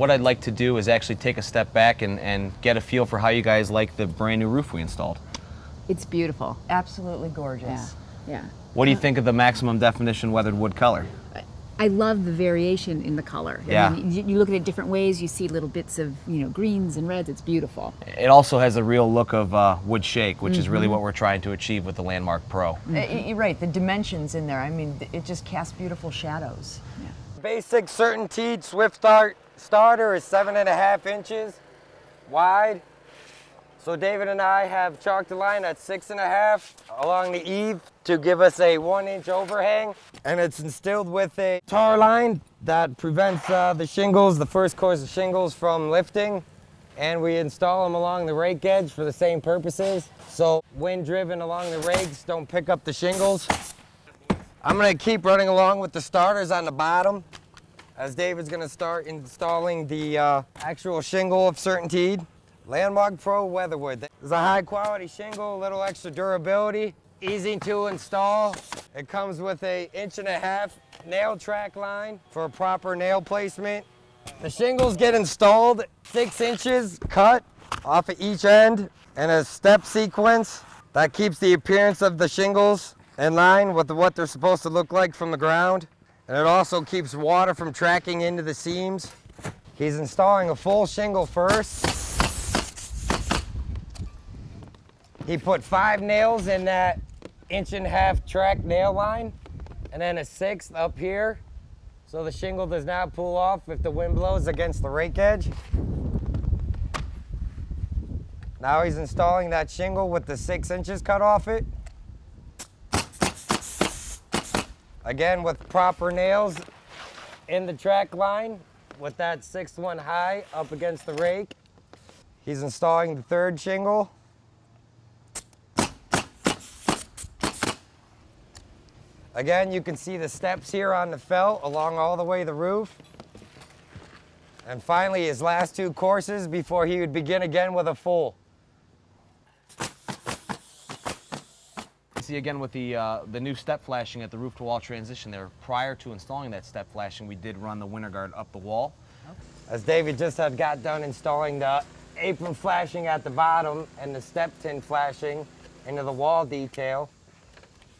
what I'd like to do is actually take a step back and get a feel for how you guys like the brand new roof we installed. It's beautiful. Absolutely gorgeous. Yeah. What do you think of the maximum definition weathered wood color? I love the variation in the color. Yeah. I mean, you look at it different ways, you see little bits of, greens and reds. It's beautiful. It also has a real look of wood shake, which is really what we're trying to achieve with the Landmark Pro. You're right, the dimensions in there, I mean, it just casts beautiful shadows. Yeah. Basic CertainTeed Swift Start starter is 7.5 inches wide. So David and I have chalked a line at 6.5 along the eave to give us a 1-inch overhang. And it's instilled with a tar line that prevents the shingles, the first course of shingles, from lifting. And we install them along the rake edge for the same purposes. So wind driven along the rakes don't pick up the shingles. I'm gonna keep running along with the starters on the bottom as David's gonna start installing the actual shingle of CertainTeed. Landmark Pro Weatherwood. It's a high quality shingle, a little extra durability, easy to install. It comes with a 1.5 inch nail track line for proper nail placement. The shingles get installed 6 inches cut off of each end in a step sequence that keeps the appearance of the shingles in line with what they're supposed to look like from the ground. And it also keeps water from tracking into the seams. He's installing a full shingle first. He put 5 nails in that 1.5 inch track nail line and then a 6th up here so the shingle does not pull off if the wind blows against the rake edge. Now he's installing that shingle with the 6 inches cut off it. Again with proper nails in the track line with that 6th one high up against the rake. He's installing the 3rd shingle. Again, you can see the steps here on the felt along all the way the roof. And finally, his last 2 courses before he would begin again with a full. See again with the new step flashing at the roof to wall transition there. Prior to installing that step flashing, we did run the winter guard up the wall. As David just had got done installing the apron flashing at the bottom and the step tin flashing into the wall detail,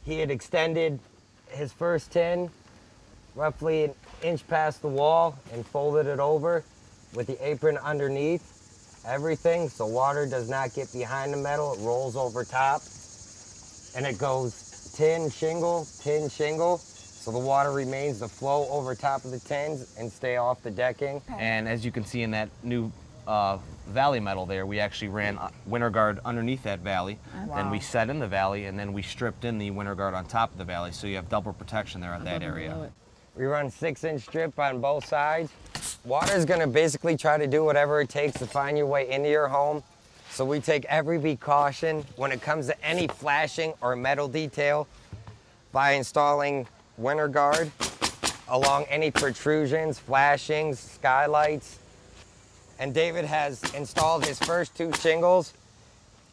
he had extended his first tin roughly 1 inch past the wall and folded it over with the apron underneath everything so water does not get behind the metal. It rolls over top and it goes tin shingle so the water remains to flow over top of the tins and stay off the decking. And as you can see in that new valley metal there, we actually ran winter guard underneath that valley. Wow. Then we set in the valley and then we stripped in the winter guard on top of the valley, so you have double protection there at that area. We run 6-inch strip on both sides. Water is going to basically try to do whatever it takes to find your way into your home. So we take every precaution when it comes to any flashing or metal detail by installing winter guard along any protrusions, flashings, skylights. And David has installed his first 2 shingles,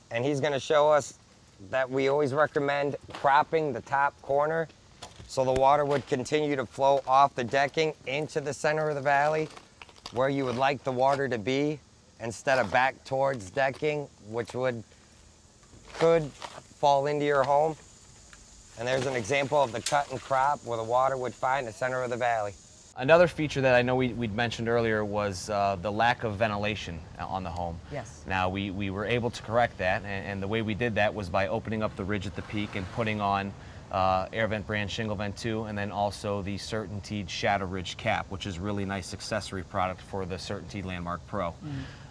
and he's going to show us that we always recommend cropping the top corner so the water would continue to flow off the decking into the center of the valley where you would like the water to be instead of back towards decking, which could fall into your home. And there's an example of the cut and crop where the water would find the center of the valley. Another feature that I know we'd mentioned earlier was the lack of ventilation on the home. Yes. Now we were able to correct that, and the way we did that was by opening up the ridge at the peak and putting on Air Vent brand Shingle Vent 2, and then also the CertainTeed Shadow Ridge cap, which is a really nice accessory product for the CertainTeed Landmark Pro.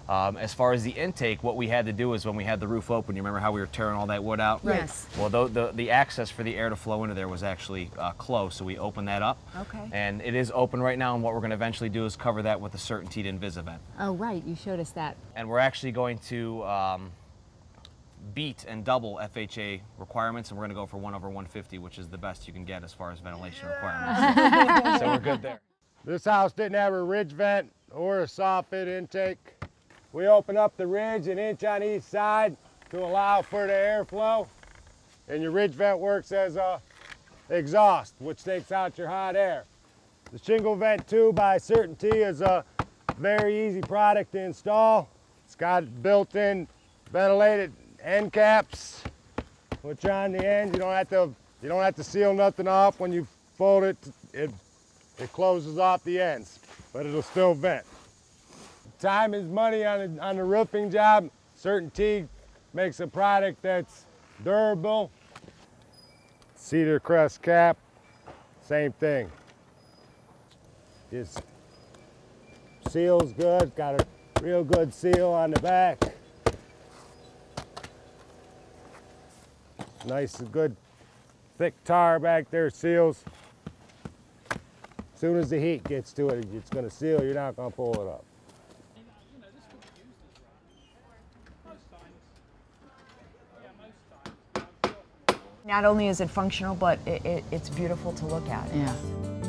As far as the intake, what we had to do is when we had the roof open, you remember how we were tearing all that wood out? Yes. Well, the access for the air to flow into there was actually closed, so we opened that up. Okay. And it is open right now, and what we're going to eventually do is cover that with the CertainTeed InvisiVent. Oh, right, you showed us that. And we're actually going to beat and double FHA requirements, and we're going to go for 1/150, which is the best you can get as far as ventilation requirements. So we're good there. This house didn't have a ridge vent or a soffit intake. We open up the ridge 1 inch on each side to allow for the airflow, and your ridge vent works as a exhaust, which takes out your hot air. The Shingle Vent 2 by CertainTeed is a very easy product to install. It's got built-in ventilated end caps, which are on the ends. You don't have to seal nothing off. When you fold it, it closes off the ends, but it'll still vent. Time is money on the roofing job. CertainTeed makes a product that's durable. Cedar crest cap, same thing. Just seals good, got a real good seal on the back. Nice and good thick tar back there seals. As soon as the heat gets to it, it's going to seal, you're not going to pull it up. Not only is it functional, but it's beautiful to look at. Yeah.